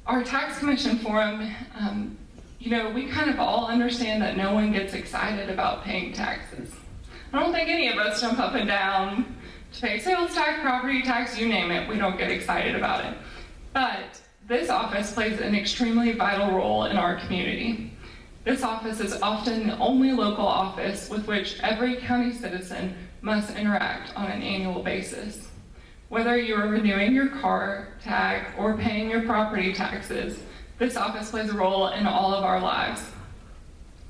Our tax commission forum, we kind of all understand that no one gets excited about paying taxes. I don't think any of us jump up and down to pay sales tax, property tax, you name it. We don't get excited about it. But this office plays an extremely vital role in our community. This office is often the only local office with which every county citizen must interact on an annual basis. Whether you are renewing your car tag or paying your property taxes, this office plays a role in all of our lives.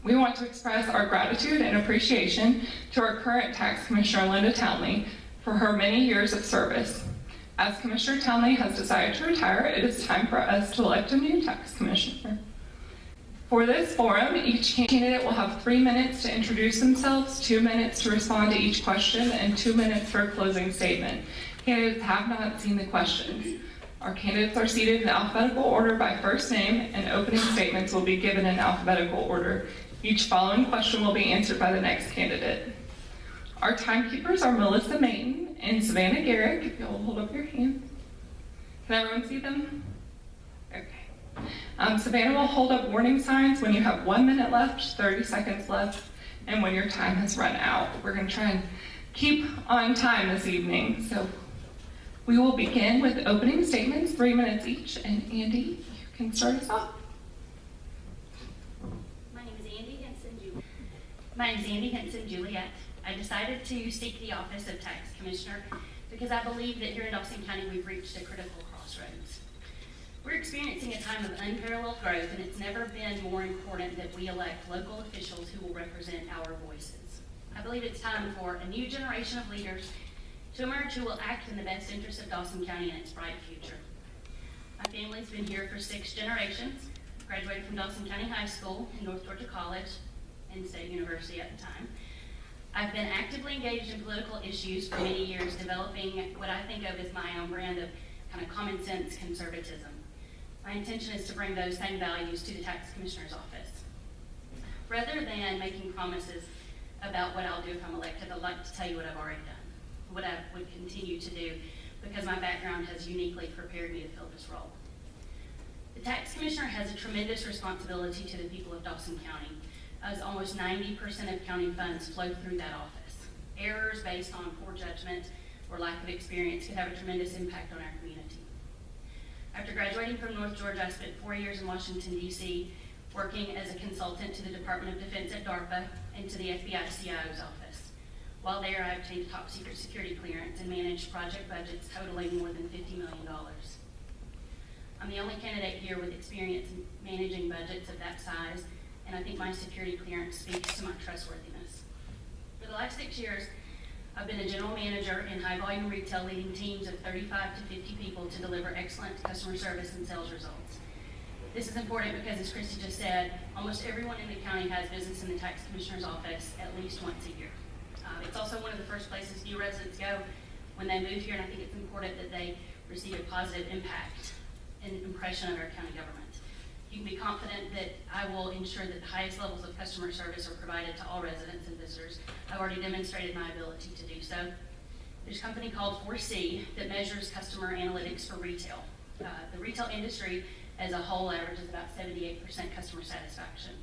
We want to express our gratitude and appreciation to our current tax commissioner, Linda Townley, for her many years of service. As Commissioner Townley has decided to retire, it is time for us to elect a new tax commissioner. For this forum, each candidate will have 3 minutes to introduce themselves, 2 minutes to respond to each question, and 2 minutes for a closing statement. Candidates have not seen the questions. Our candidates are seated in alphabetical order by first name, and opening statements will be given in alphabetical order. Each following question will be answered by the next candidate. Our timekeepers are Melissa Mayton and Savannah Garrick. If you'll hold up your hands. Can everyone see them? Okay. Savannah will hold up warning signs when you have 1 minute left, 30 seconds left, and when your time has run out. We're going to try and keep on time this evening. So we will begin with opening statements, 3 minutes each, and Andy, you can start us off. My name is Andy Henson Juliet. I decided to seek the office of Tax Commissioner because I believe that here in Dawson County we've reached a critical crossroads. We're experiencing a time of unparalleled growth, and it's never been more important that we elect local officials who will represent our voices. I believe it's time for a new generation of leaders to emerge who will act in the best interest of Dawson County and its bright future. My family's been here for 6 generations, graduated from Dawson County High School and North Georgia College and State University at the time. I've been actively engaged in political issues for many years, developing what I think of as my own brand of kind of common sense conservatism. My intention is to bring those same values to the Tax Commissioner's office. Rather than making promises about what I'll do if I'm elected, I'd like to tell you what I've already done, what I would continue to do, because my background has uniquely prepared me to fill this role. The Tax Commissioner has a tremendous responsibility to the people of Dawson County, as almost 90% of county funds flow through that office. Errors based on poor judgment or lack of experience could have a tremendous impact on our community. After graduating from North Georgia, I spent 4 years in Washington, D.C., working as a consultant to the Department of Defense at DARPA and to the FBI CIO's office. While there, I obtained a top secret security clearance and managed project budgets totaling more than $50 million. I'm the only candidate here with experience in managing budgets of that size, and I think my security clearance speaks to my trustworthiness. For the last 6 years, I've been a general manager in high-volume retail, leading teams of 35 to 50 people to deliver excellent customer service and sales results. This is important because, as Christy just said, almost everyone in the county has business in the Tax Commissioner's office at least once a year. It's also one of the first places new residents go when they move here, and I think it's important that they receive a positive impact and impression of our county government. You can be confident that I will ensure that the highest levels of customer service are provided to all residents and visitors. I've already demonstrated my ability to do so. There's a company called 4C that measures customer analytics for retail. The retail industry as a whole averages about 78% customer satisfaction.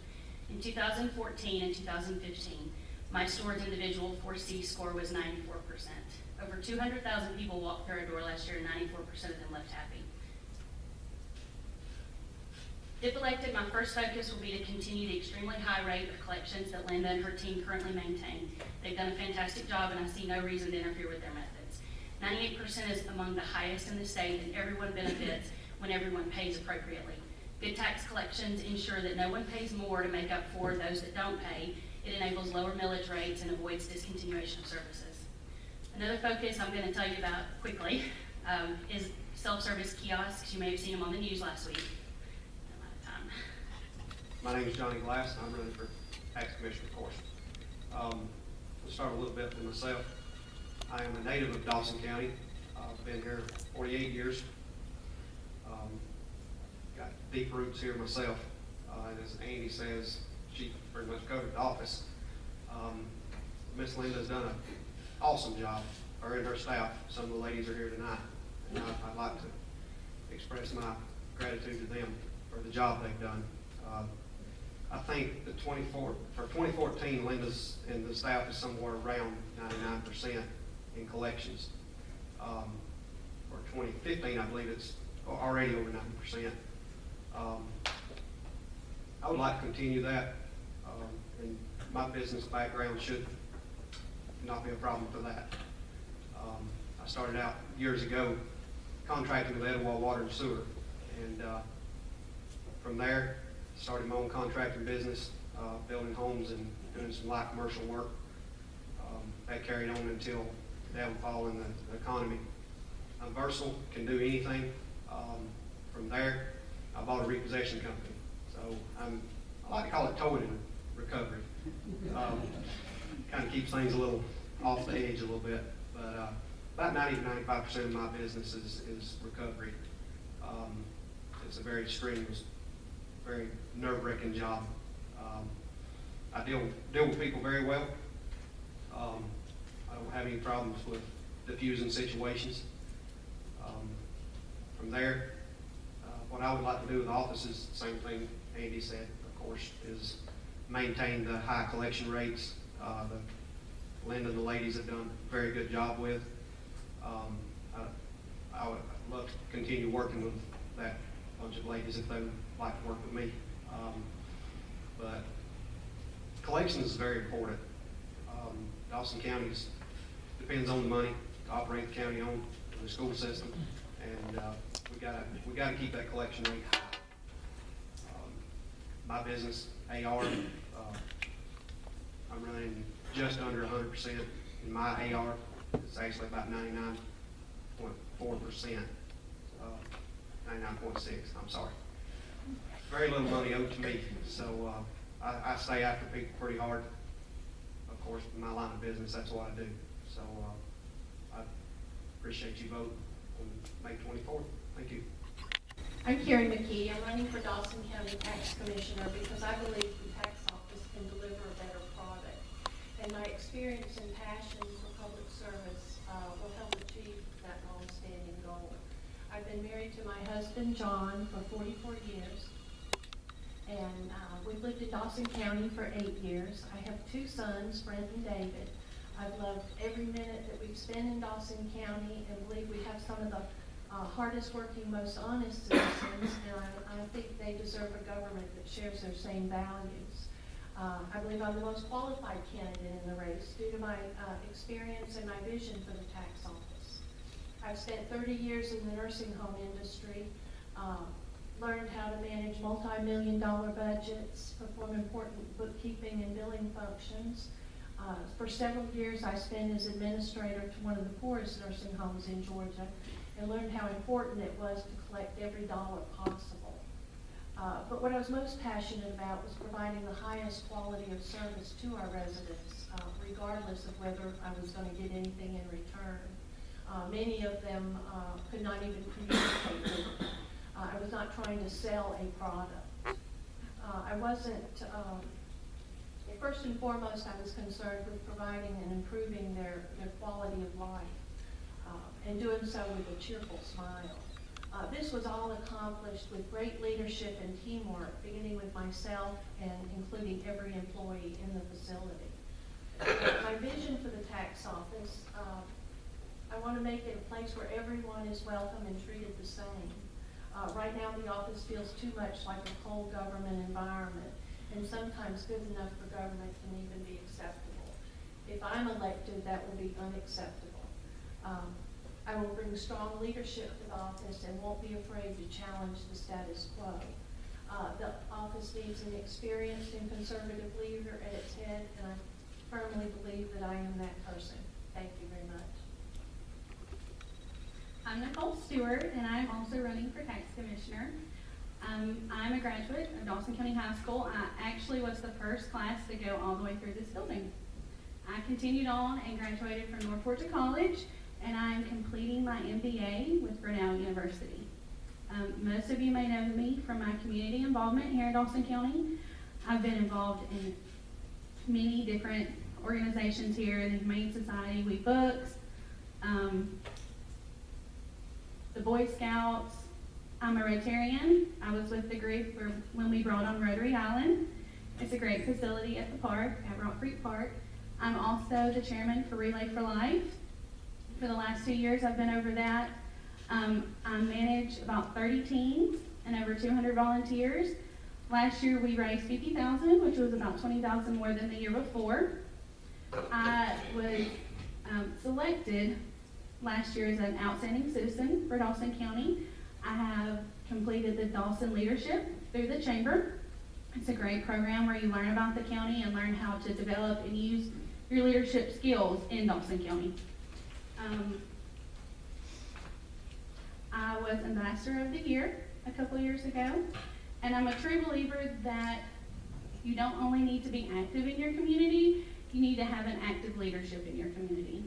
In 2014 and 2015, my store's individual 4C score was 94%. Over 200,000 people walked through our door last year, and 94% of them left happy. If elected, my first focus will be to continue the extremely high rate of collections that Linda and her team currently maintain. They've done a fantastic job, and I see no reason to interfere with their methods. 98% is among the highest in the state, and everyone benefits when everyone pays appropriately. Good tax collections ensure that no one pays more to make up for those that don't pay. It enables lower millage rates and avoids discontinuation of services. Another focus I'm going to tell you about quickly is self-service kiosks. You may have seen them on the news last week. My name is Johnny Glass, and I'm running for Tax Commissioner, of course. We'll start a little bit with myself. I am a native of Dawson County. I've been here 48 years. Got deep roots here myself. And as Andy says, she pretty much covered the office. Miss Linda's done an awesome job, her and her staff. Some of the ladies are here tonight. And I'd like to express my gratitude to them for the job they've done. I think for 2014, Linda's and the staff is somewhere around 99% in collections. For 2015, I believe it's already over 90%. I would like to continue that, and my business background should not be a problem for that. I started out years ago contracting with Etowah Water and Sewer, and from there started my own contracting business, building homes and doing some light commercial work. That carried on until the downfall in the economy. I'm versatile, can do anything. From there, I bought a repossession company. So I like to call it towing and recovery. Kind of keeps things a little off the edge a little bit, but about 90 to 95% of my business is recovery. It's a very strenuous, very nerve-wracking job. I deal with people very well. I don't have any problems with diffusing situations. From there, what I would like to do with the office is the same thing Andy said, of course, is maintain the high collection rates. Linda and the ladies have done a very good job with. I would love to continue working with that bunch of ladies if they would like to work with me. But collections is very important. Dawson County depends on the money to operate the county on the school system, and we gotta keep that collection rate high. My business, AR, I'm running just under 100% in my AR. It's actually about 99.4%, 99.6, I'm sorry. Very little money owed to me, so I stay after people pretty hard. Of course, in my line of business, that's what I do. So I appreciate you voting on May 24th. Thank you. I'm Karen McKee. I'm running for Dawson County Tax Commissioner because I believe the tax office can deliver a better product. And my experience and passion for public service will help achieve that long-standing goal. I've been married to my husband, John, for 44 years. And we've lived in Dawson County for 8 years. I have 2 sons, Brent and David. I've loved every minute that we've spent in Dawson County and believe we have some of the hardest working, most honest citizens, and I think they deserve a government that shares their same values. I believe I'm the most qualified candidate in the race due to my experience and my vision for the tax office. I've spent 30 years in the nursing home industry, learned how to manage multi-million-dollar budgets, perform important bookkeeping and billing functions. For several years, I spent as administrator to one of the poorest nursing homes in Georgia and learned how important it was to collect every dollar possible. But what I was most passionate about was providing the highest quality of service to our residents, regardless of whether I was going to get anything in return. Many of them could not even communicate with me. I was not trying to sell a product. I wasn't, first and foremost, I was concerned with providing and improving their quality of life, and doing so with a cheerful smile. This was all accomplished with great leadership and teamwork, beginning with myself and including every employee in the facility. My vision for the tax office, I want to make it a place where everyone is welcome and treated the same. Right now, the office feels too much like a cold government environment, and sometimes good enough for government can even be acceptable. If I'm elected, that will be unacceptable. I will bring strong leadership to the office and won't be afraid to challenge the status quo. The office needs an experienced and conservative leader at its head, and I firmly believe that I am that person. Thank you very much. I'm Nicole Stewart, and I'm also running for tax commissioner. I'm a graduate of Dawson County High School. I actually was the first class to go all the way through this building. I continued on and graduated from North Georgia College, and I'm completing my MBA with Grinnell University. Most of you may know me from my community involvement here in Dawson County. I've been involved in many different organizations here, the Humane Society, We Books, the Boy Scouts, I'm a Rotarian. I was with the group when we brought on Rotary Island. It's a great facility at the park, at Rock Creek Park. I'm also the chairman for Relay for Life. For the last 2 years, I've been over that. I manage about 30 teams and over 200 volunteers. Last year, we raised $50,000, which was about $20,000 more than the year before. I was selected last year as an outstanding citizen for Dawson County. I have completed the Dawson Leadership through the Chamber. It's a great program where you learn about the county and learn how to develop and use your leadership skills in Dawson County. I was Ambassador of the Year a couple years ago, and I'm a true believer that you don't only need to be active in your community, you need to have an active leadership in your community.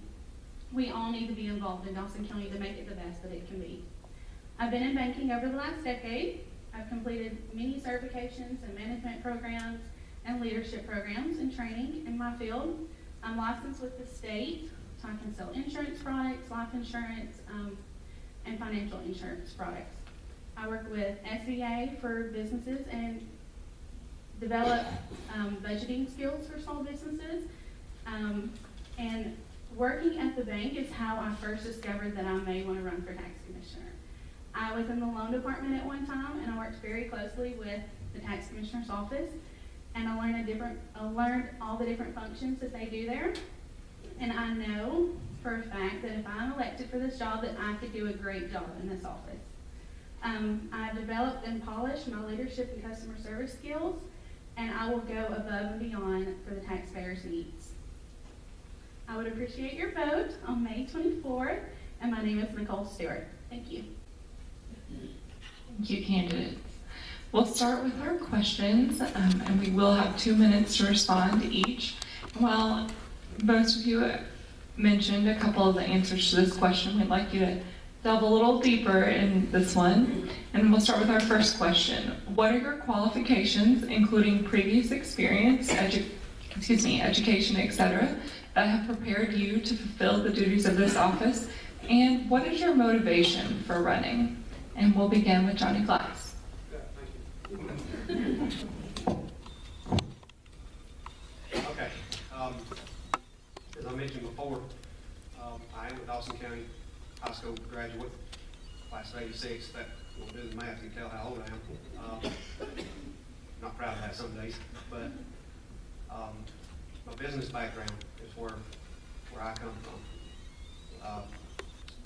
We all need to be involved in Dawson County to make it the best that it can be. I've been in banking over the last decade. I've completed many certifications and management programs and leadership programs and training in my field. I'm licensed with the state, so I can sell insurance products, life insurance, and financial insurance products. I work with SBA for businesses and develop budgeting skills for small businesses. And working at the bank is how I first discovered that I may want to run for tax commissioner. I was in the loan department at one time, and I worked very closely with the tax commissioner's office, and I learned all the different functions that they do there. And I know for a fact that if I'm elected for this job, that I could do a great job in this office. I've developed and polished my leadership and customer service skills, and I will go above and beyond for the taxpayers' needs. I would appreciate your vote on May 24th, and my name is Nicole Stewart. Thank you. Thank you, candidates. We'll start with our questions, and we will have 2 minutes to respond each. While most of you mentioned a couple of the answers to this question, we'd like you to delve a little deeper in this one. And we'll start with our first question. What are your qualifications, including previous experience, education, etc., that have prepared you to fulfill the duties of this office? And what is your motivation for running? And we'll begin with Johnny Glass. Okay. As I mentioned before, I am a Dawson County High School graduate, class of '86. That will do the math, you can tell how old I am. Not proud of that some days, but my business background is where I come from.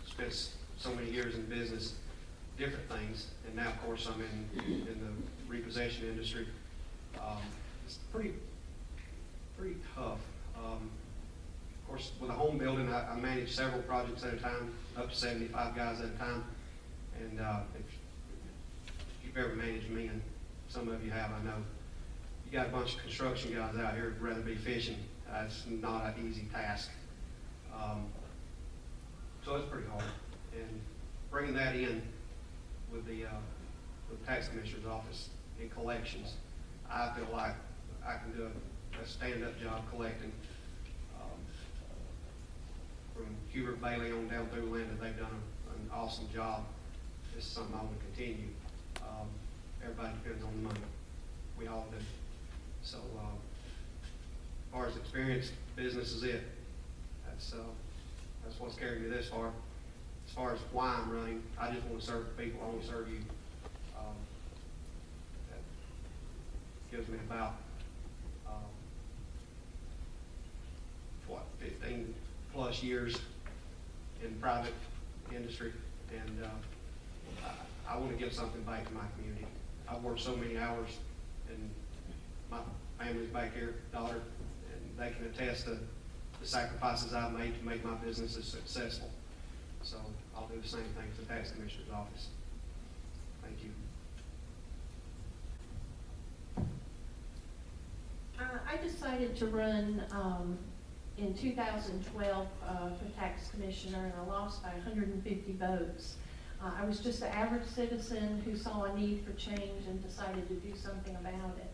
Spent so many years in business, different things, and now, of course, I'm in the repossession industry. It's pretty tough. Of course, with a home building, I manage several projects at a time, up to 75 guys at a time. And if you've ever managed men, some of you have, I know, you got a bunch of construction guys out here who'd rather be fishing. It's not an easy task. So it's pretty hard. And bringing that in with the tax commissioner's office in collections, I feel like I can do a stand-up job collecting. From Hubert Bailey on down through Linda, they've done an awesome job. This is something I want to continue. Everybody depends on the money. We all do. So, as far as experience, business is it. That's what's carried me this far. As far as why I'm running, I just want to serve people. I want to serve you. That gives me about 15 plus years in private industry, and I want to give something back to my community. I've worked so many hours, and my family's back here, daughter, and they can attest to the sacrifices I've made to make my businesses successful. So I'll do the same thing to the tax commissioner's office. Thank you. I decided to run in 2012 for tax commissioner, and I lost by 150 votes. I was just an average citizen who saw a need for change and decided to do something about it.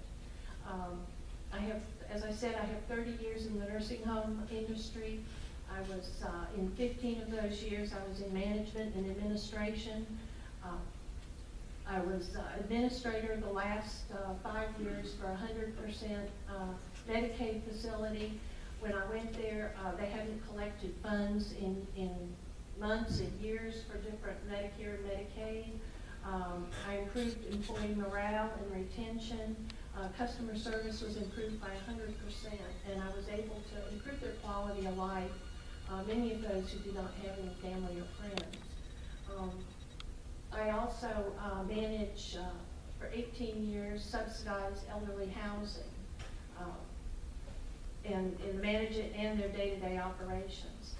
I have, as I said, I have 30 years in the nursing home industry. I was, in 15 of those years, I was in management and administration. I was administrator the last 5 years for 100% Medicaid facility. When I went there, they hadn't collected funds in months and years for different Medicare and Medicaid. I improved employee morale and retention. Customer service was improved by 100%, and I was able to improve their quality of life. Many of those who do not have any family or friends. I also manage, for 18 years, subsidized elderly housing, and manage it and their day-to-day operations.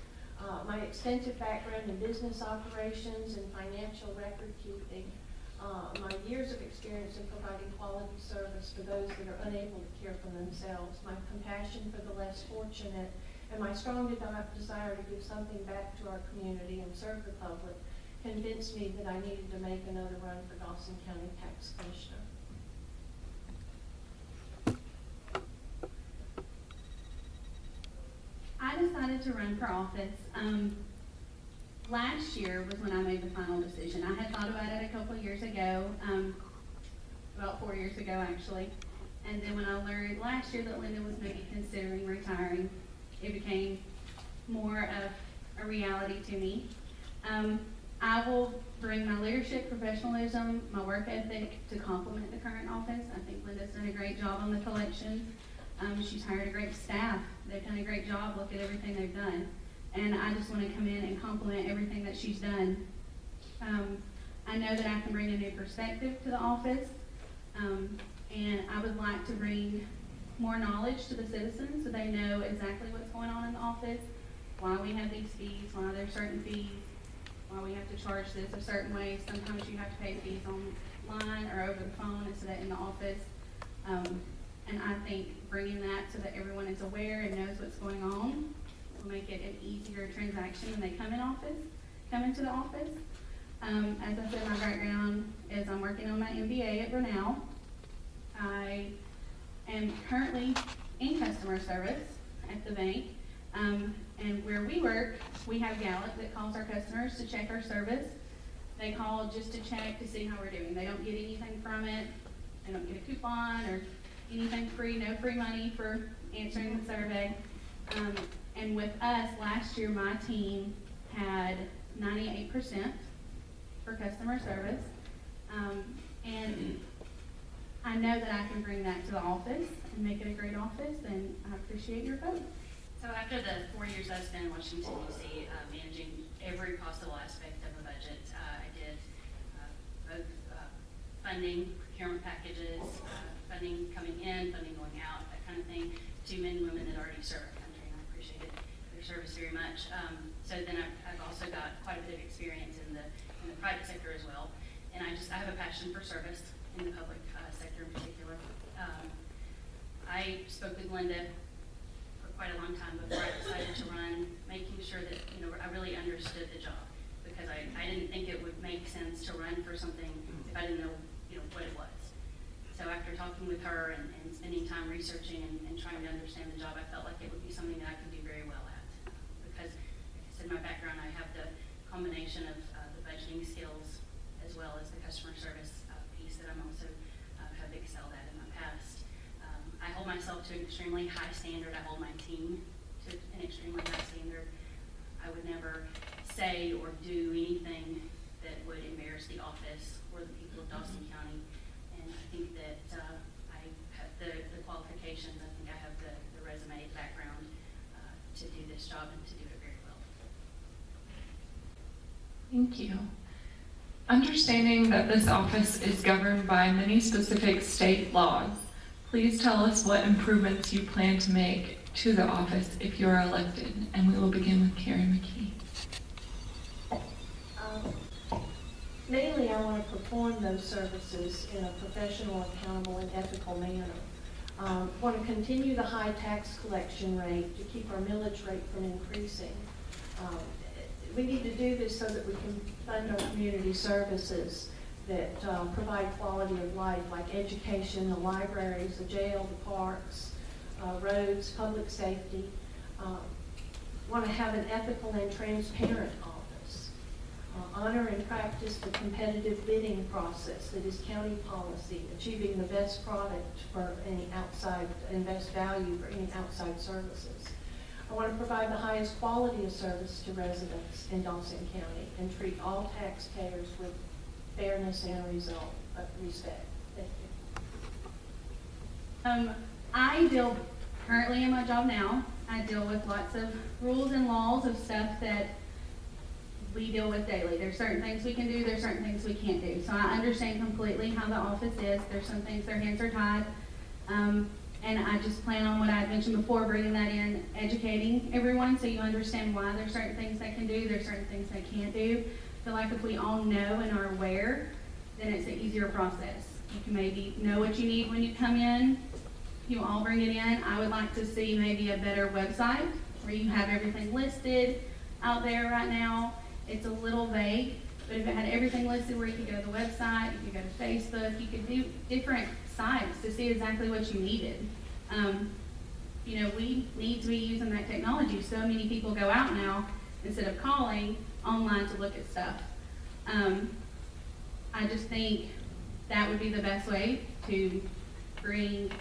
My extensive background in business operations and financial record keeping, my years of experience in providing quality service for those that are unable to care for themselves, my compassion for the less fortunate, and my strong desire to give something back to our community and serve the public convinced me that I needed to make another run for Dawson County Tax Commissioner. I decided to run for office. Last year was when I made the final decision. I had thought about it a couple of years ago, about 4 years ago actually. And then when I learned last year that Linda was maybe considering retiring, it became more of a reality to me. I will bring my leadership, professionalism, my work ethic to complement the current office. I think Linda's done a great job on the collection. She's hired a great staff. They've done a great job. Look at everything they've done. And I just want to come in and compliment everything that she's done. I know that I can bring a new perspective to the office, and I would like to bring more knowledge to the citizens so they know exactly what's going on in the office, why we have these fees, why there's certain fees, why we have to charge this a certain way. Sometimes you have to pay fees online or over the phone instead of in the office. And I think bringing that so that everyone is aware and knows what's going on will make it an easier transaction when they come into the office. As I said, my background is I'm working on my MBA at Brunel. I am currently in customer service at the bank. And where we work, we have Gallup that calls our customers to check our service. They call just to check to see how we're doing. They don't get anything from it. They don't get a coupon or anything free, no free money for answering the survey. And with us, last year my team had 98% for customer service. And I know that I can bring that to the office and make it a great office, and I appreciate your vote. So after the 4 years I spent in Washington, D.C., managing every possible aspect of a budget, I did both funding, procurement packages, funding coming in, funding going out, that kind of thing, to men and women that already serve our country, and I appreciated their service very much. So then I've also got quite a bit of experience in the private sector as well, and I have a passion for service in the public sector in particular. I spoke with Linda for quite a long time before I decided to run, making sure that I really understood the job, because I didn't think it would make sense to run for something if I didn't know what it was. So after talking with her and spending time researching and trying to understand the job, I felt like it would be something that I could do very well at, because, like I said, my background, I have the combination of the budgeting skills as well as the customer service piece that I'm also have excelled at in my past. I hold myself to an extremely high standard. I hold my team to an extremely high standard. I would never say or do anything that would embarrass the office or the people of Dawson County. And I think that I have the qualifications. I think I have the resume, background to do this job and to do it very well. Thank you. Understanding that this office is governed by many specific state laws, please tell us what improvements you plan to make to the office if you're elected. And we will begin with Karen McKee. Mainly, I want to perform those services in a professional, accountable, and ethical manner. Want to continue the high tax collection rate to keep our millage rate from increasing. We need to do this so that we can fund our community services that provide quality of life, like education, the libraries, the jail, the parks, roads, public safety. Want to have an ethical and transparent office. honor and practice the competitive bidding process that is county policy, achieving the best product for any outside, and best value for any outside services. I want to provide the highest quality of service to residents in Dawson County and treat all taxpayers with fairness and respect. Thank you. I deal currently in my job now. I deal with lots of rules and laws of stuff that we deal with daily. There's certain things we can do, there's certain things we can't do. So I understand completely how the office is. There's some things their hands are tied. And I just plan on what I had mentioned before, bringing that in, educating everyone so you understand why there's certain things they can do, there's certain things they can't do. I feel like if we all know and are aware, then it's an easier process. You can maybe know what you need when you come in. You all bring it in. I would like to see maybe a better website where you have everything listed out there right now. It's a little vague, but if it had everything listed where you could go to the website, you could go to Facebook, you could do different sites to see exactly what you needed. You know, we need to be using that technology. So many people go out now instead of calling online to look at stuff. I just think that would be the best way to bring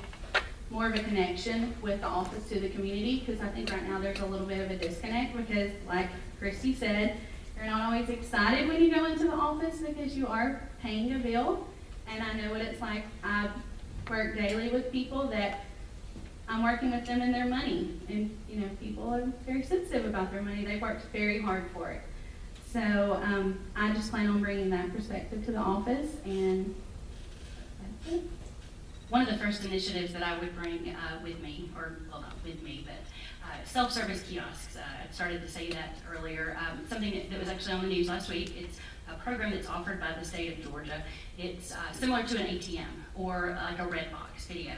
more of a connection with the office to the community, because I think right now there's a little bit of a disconnect because, like Christy said, you're not always excited when you go into the office because you are paying a bill. And I know what it's like. I work daily with people that I'm working with them and their money. And, you know, people are very sensitive about their money. They've worked very hard for it. So I just plan on bringing that perspective to the office, and that's it. One of the first initiatives that I would bring with me, or well, not with me, but self-service kiosks. I started to say that earlier. Something that was actually on the news last week. It's a program that's offered by the state of Georgia. It's similar to an ATM or like a Redbox video.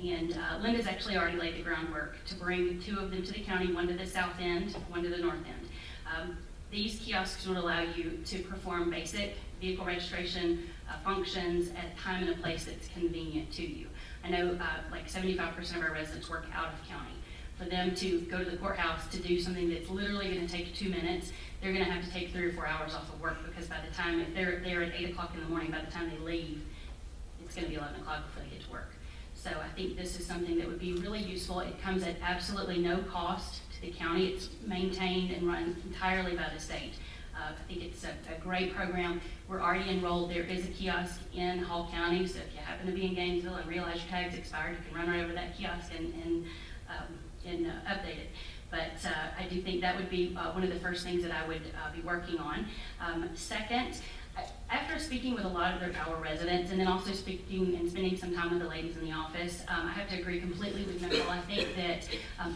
And Linda's actually already laid the groundwork to bring 2 of them to the county, one to the south end, one to the north end. These kiosks would allow you to perform basic vehicle registration functions at a time and a place that's convenient to you. I know like 75% of our residents work out of county. For them to go to the courthouse to do something that's literally going to take 2 minutes, they're going to have to take 3 or 4 hours off of work, because by the time, if they're there at 8 o'clock in the morning, by the time they leave, it's going to be 11 o'clock before they get to work. So I think this is something that would be really useful. It comes at absolutely no cost to the county. It's maintained and run entirely by the state. I think it's a great program. We're already enrolled. There is a kiosk in Hall County, so if you happen to be in Gainesville and realize your tag's expired, you can run right over that kiosk and update it. But I do think that would be one of the first things that I would be working on. Second, after speaking with a lot of our residents, and then also speaking and spending some time with the ladies in the office, I have to agree completely with Nicole. I think that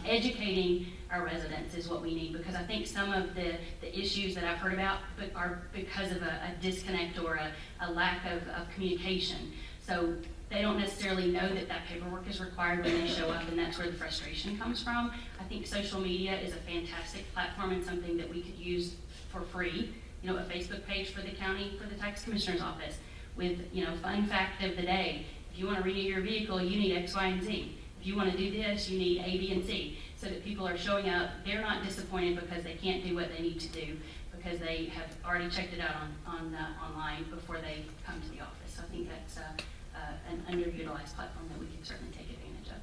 educating our residents is what we need, because I think some of the issues that I've heard about are because of a disconnect or a lack of communication. So they don't necessarily know that paperwork is required when they show up, and that's where the frustration comes from. I think social media is a fantastic platform and something that we could use for free. You know, a Facebook page for the county, for the tax commissioner's office, with, you know, fun fact of the day. If you want to renew your vehicle, you need X, Y, and Z. If you want to do this, you need A, B, and C. So that people are showing up, they're not disappointed because they can't do what they need to do, because they have already checked it out online before they come to the office. So I think that's an underutilized platform that we can certainly take advantage of.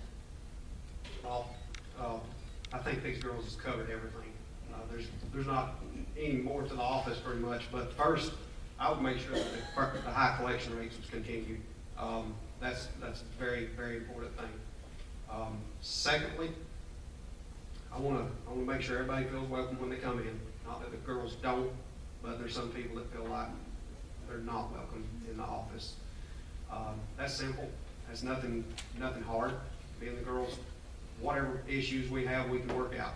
Well, I think these girls has covered everything. There's not any more to the office pretty much, but first, I would make sure that the high collection rates would continue. That's a very, very important thing. Secondly, I want to make sure everybody feels welcome when they come in. Not that the girls don't, but there's some people that feel like they're not welcome in the office. That's simple. That's nothing hard. Me and the girls, whatever issues we have, we can work out.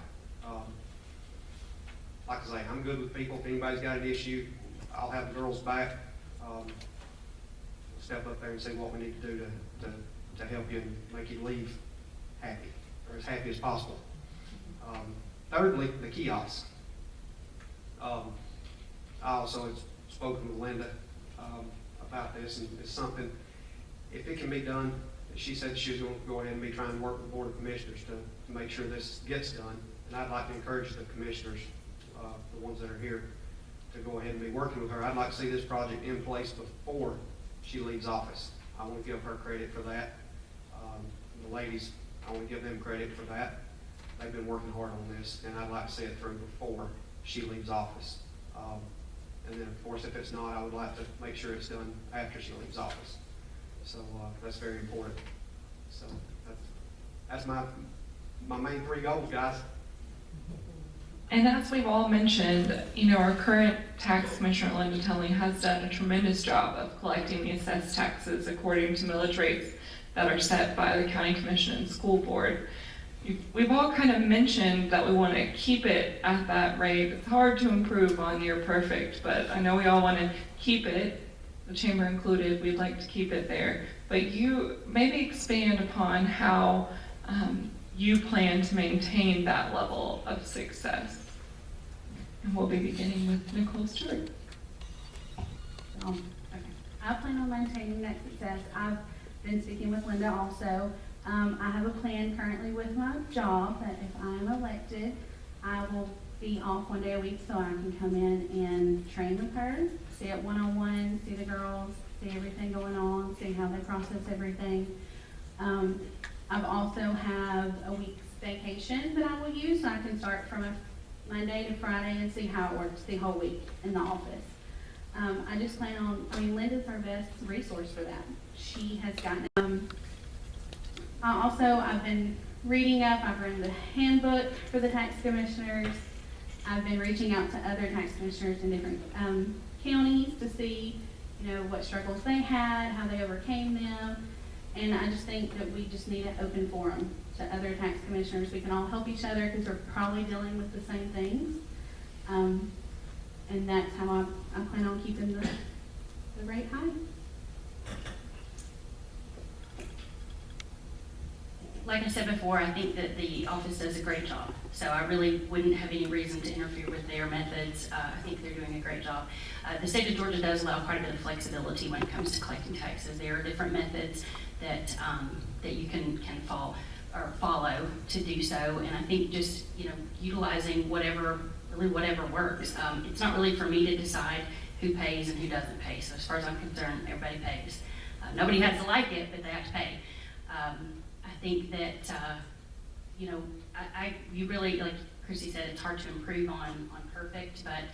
Like I say, I'm good with people. If anybody's got an issue, I'll have the girls back. Step up there and see what we need to do to help you and make you leave happy, or as happy as possible. Thirdly, the kiosks. I also have spoken with Linda about this, and it's something, if it can be done, she said she was going to go ahead and be trying to work with the Board of Commissioners to make sure this gets done. And I'd like to encourage the commissioners, the ones that are here, to go ahead and be working with her. I'd like to see this project in place before she leaves office. I want to give her credit for that. The ladies, I want to give them credit for that. They've been working hard on this, and I'd like to see it through before she leaves office. And then, of course, if it's not, I would like to make sure it's done after she leaves office. So that's very important. So that's my main three goals, guys. And as we've all mentioned, our current tax commissioner, Linda Tully, has done a tremendous job of collecting the assessed taxes according to millage rates that are set by the county commission and school board. We've all kind of mentioned that we want to keep it at that rate. It's hard to improve on near perfect, but I know we all want to keep it, the chamber included. We'd like to keep it there. But you maybe expand upon how you plan to maintain that level of success. And we'll be beginning with Nicole Stewart. Okay. I plan on maintaining that success. I've been speaking with Linda also. I have a plan currently with my job that if I'm elected, I will be off one day a week so I can come in and train with her, see it one-on-one, see the girls, see everything going on, see how they process everything. I've also have a week's vacation that I will use so I can start from a Monday to Friday and see how it works the whole week in the office. I just plan on, Linda's our best resource for that. She has gotten, I've been reading up, I've read the handbook for the tax commissioners. I've been reaching out to other tax commissioners in different counties to see, what struggles they had, how they overcame them. And I just think that we just need an open forum to other tax commissioners. We can all help each other because we're probably dealing with the same things. And that's how I plan on keeping the rate high. Like I said before, I think that the office does a great job. So I really wouldn't have any reason to interfere with their methods. I think they're doing a great job. The state of Georgia does allow quite a bit of flexibility when it comes to collecting taxes. There are different methods that you can follow to do so. And I think just utilizing whatever works. It's not really for me to decide who pays and who doesn't pay. So as far as I'm concerned, everybody pays. Nobody has to like it, but they have to pay. I think that, you really, like Chrissy said, it's hard to improve on perfect, but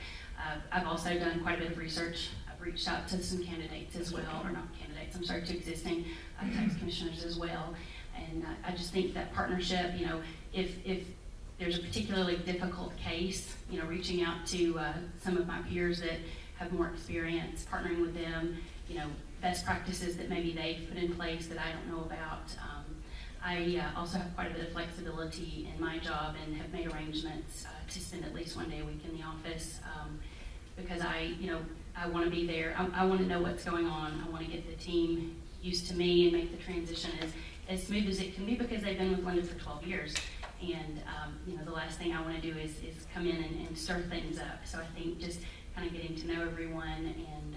I've also done quite a bit of research. I've reached out to some candidates as well, or not candidates, I'm sorry, to existing tax commissioners as well. And I just think that partnership, if there's a particularly difficult case, reaching out to some of my peers that have more experience, partnering with them, best practices that maybe they've put in place that I don't know about. I also have quite a bit of flexibility in my job and have made arrangements to spend at least one day a week in the office because I want to be there. I want to know what's going on. I want to get the team used to me and make the transition as smooth as it can be because they've been with Linda for 12 years. And the last thing I want to do is come in and stir things up. So I think just kind of getting to know everyone and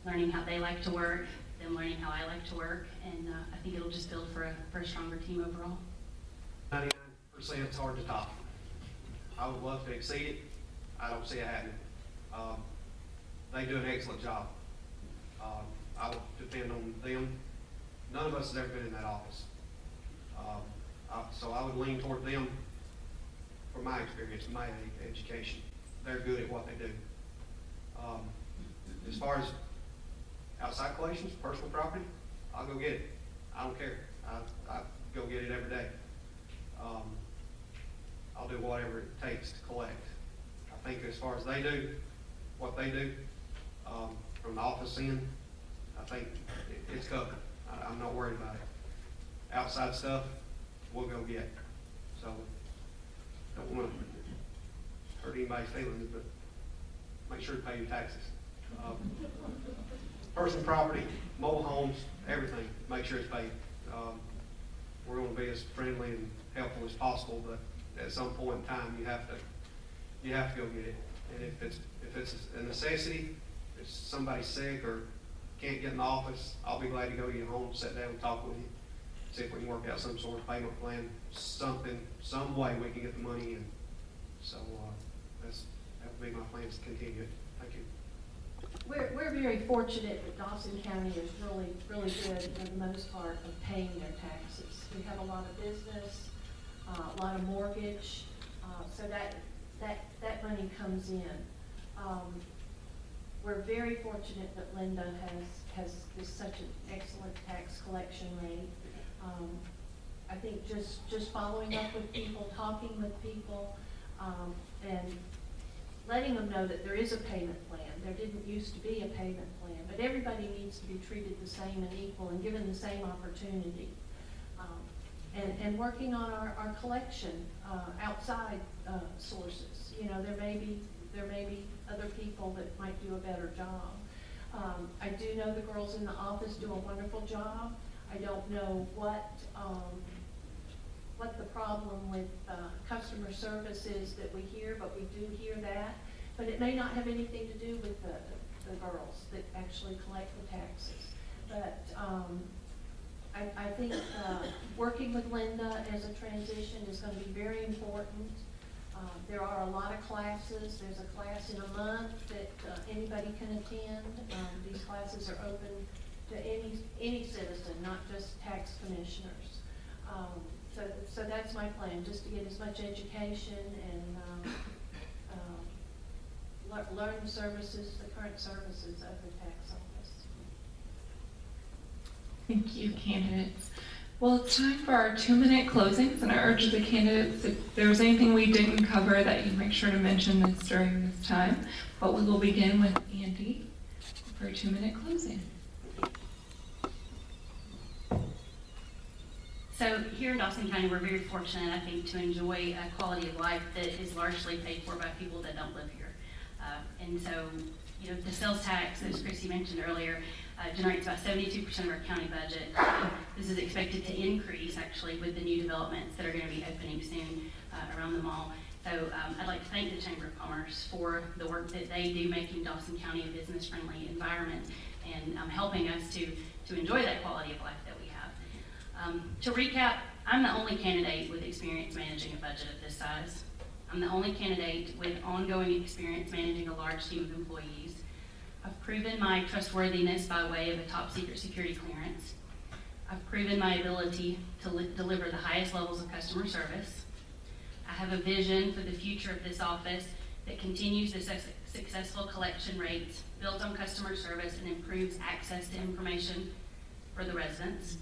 learning how they like to work, them learning how I like to work, and I think it'll just build for a stronger team overall. 99% is hard to top. I would love to exceed it. I don't see it happening. They do an excellent job. I would depend on them. None of us has ever been in that office. So I would lean toward them from my experience, my education. They're good at what they do. As far as outside collections, personal property, I'll go get it. I don't care. I go get it every day. I'll do whatever it takes to collect. I think as far as they do, what they do, from the office end, I think it's covered. I'm not worried about it. Outside stuff, we'll go get. So, don't want to hurt anybody's feelings, but make sure to pay your taxes. Personal property, mobile homes, everything, make sure it's paid. We're going to be as friendly and helpful as possible, but at some point in time, you have to go get it. And if it's a necessity, if somebody's sick or can't get in the office, I'll be glad to go to your home, sit down and talk with you, see if we can work out some sort of payment plan, something, some way we can get the money in. So that would be my plans to continue it. Thank you. We're very fortunate that Dawson County is really good for the most part of paying their taxes. We have a lot of business, a lot of mortgage, so that money comes in. We're very fortunate that Linda is such an excellent tax collection rate. I think just following up with people, talking with people, and letting them know that there is a payment plan. There didn't used to be a payment plan, but everybody needs to be treated the same and equal and given the same opportunity. And working on our collection outside sources. You know, there may be other people that might do a better job. I do know the girls in the office do a wonderful job. I don't know what the problem with customer service is that we hear, but we do hear that. But it may not have anything to do with the girls that actually collect the taxes. But I think working with Linda as a transition is going to be very important. There are a lot of classes. There's a class in a month that anybody can attend. These classes are open to any citizen, not just tax commissioners. So that's my plan, just to get as much education and learn the services, the current services of the tax office. Thank you, candidates. Well, it's time for our 2-minute closings, and I urge the candidates, if there's anything we didn't cover, that you make sure to mention this during this time. But we will begin with Andy for a 2-minute closing. So here in Dawson County, we're very fortunate, I think, to enjoy a quality of life that is largely paid for by people that don't live here. And so, you know, the sales tax, as Chrissy mentioned earlier, generates about 72% of our county budget. This is expected to increase, actually, with the new developments that are going to be opening soon around the mall. So I'd like to thank the Chamber of Commerce for the work that they do making Dawson County a business-friendly environment and helping us to enjoy that quality of life that we have. To recap, I'm the only candidate with experience managing a budget of this size. I'm the only candidate with ongoing experience managing a large team of employees. I've proven my trustworthiness by way of a top secret security clearance. I've proven my ability to deliver the highest levels of customer service. I have a vision for the future of this office that continues the successful collection rates, builds on customer service, and improves access to information for the residents.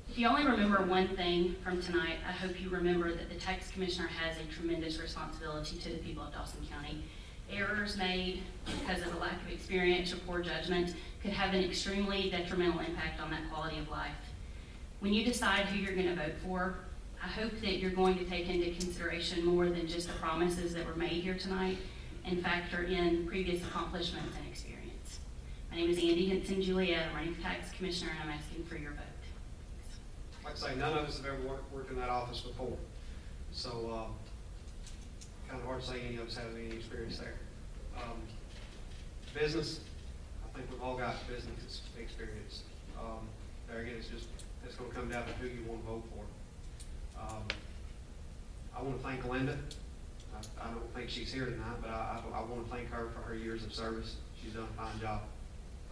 If you only remember one thing from tonight, I hope you remember that the tax commissioner has a tremendous responsibility to the people of Dawson County. Errors made because of a lack of experience or poor judgment could have an extremely detrimental impact on that quality of life. When you decide who you're going to vote for, I hope that you're going to take into consideration more than just the promises that were made here tonight and factor in previous accomplishments and experience. My name is Andy Hinson-Juliet. I'm running for tax commissioner, and I'm asking for your vote. Like I say, none of us have ever worked in that office before. So kind of hard to say any of us have any experience there. Business, I think we've all got business experience. There again, it's going to come down to who you want to vote for. I want to thank Linda. I don't think she's here tonight, but I want to thank her for her years of service. She's done a fine job.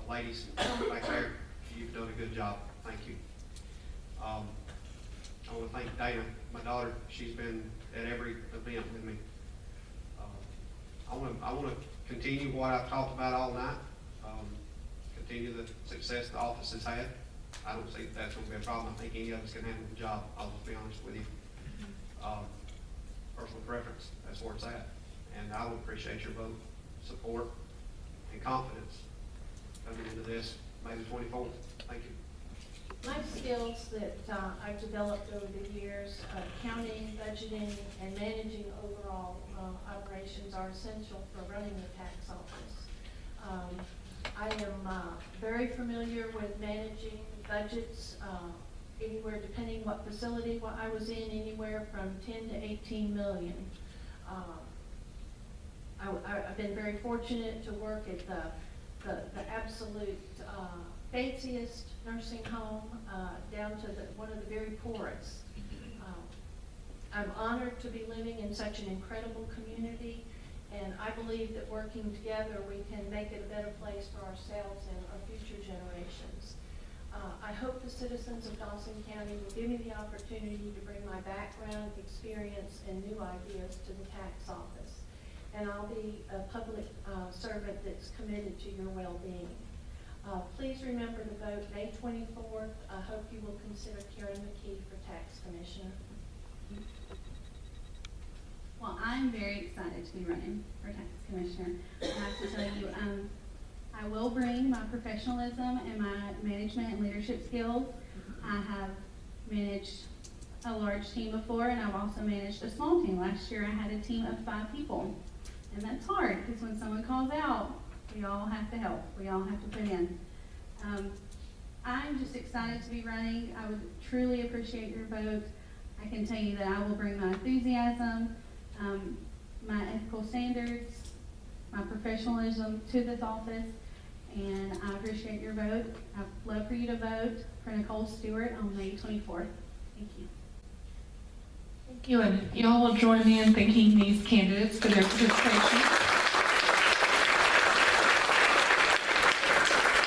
The ladies back there, you've done a good job. Thank you. I want to thank Dana, my daughter. She's been at every event with me. I want to continue what I've talked about all night. Continue the success the office has had. I don't see that's going to be a problem. I think any of us can handle the job. I'll just be honest with you. Personal preference, that's where it's at. And I would appreciate your vote, support, and confidence coming into this May the 24th. Thank you. My skills that I've developed over the years, accounting, budgeting, and managing overall operations are essential for running the tax office. I am very familiar with managing budgets, anywhere, depending what facility what I was in, anywhere from 10 to 18 million. I've been very fortunate to work at the absolute fanciest nursing home down to one of the very poorest. I'm honored to be living in such an incredible community, And I believe that working together, we can make it a better place for ourselves and our future generations. I hope the citizens of Dawson County will give me the opportunity to bring my background, experience, and new ideas to the tax office. And I'll be a public servant that's committed to your well-being. Please remember to vote May 24th. I hope you will consider Karen McKee for tax commissioner. Well, I'm very excited to be running for tax commissioner. I have to tell you, I will bring my professionalism and my management and leadership skills. I have managed a large team before, and I've also managed a small team. Last year I had a team of 5 people, and that's hard because when someone calls out, we all have to help. We all have to put in. I'm just excited to be running. I would truly appreciate your vote. I can tell you that I will bring my enthusiasm, my ethical standards, my professionalism to this office, and I appreciate your vote. I'd love for you to vote for Nicole Stewart on May 24th. Thank you. Thank you, and you all will join me in thanking these candidates for their participation.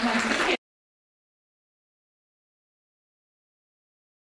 And I think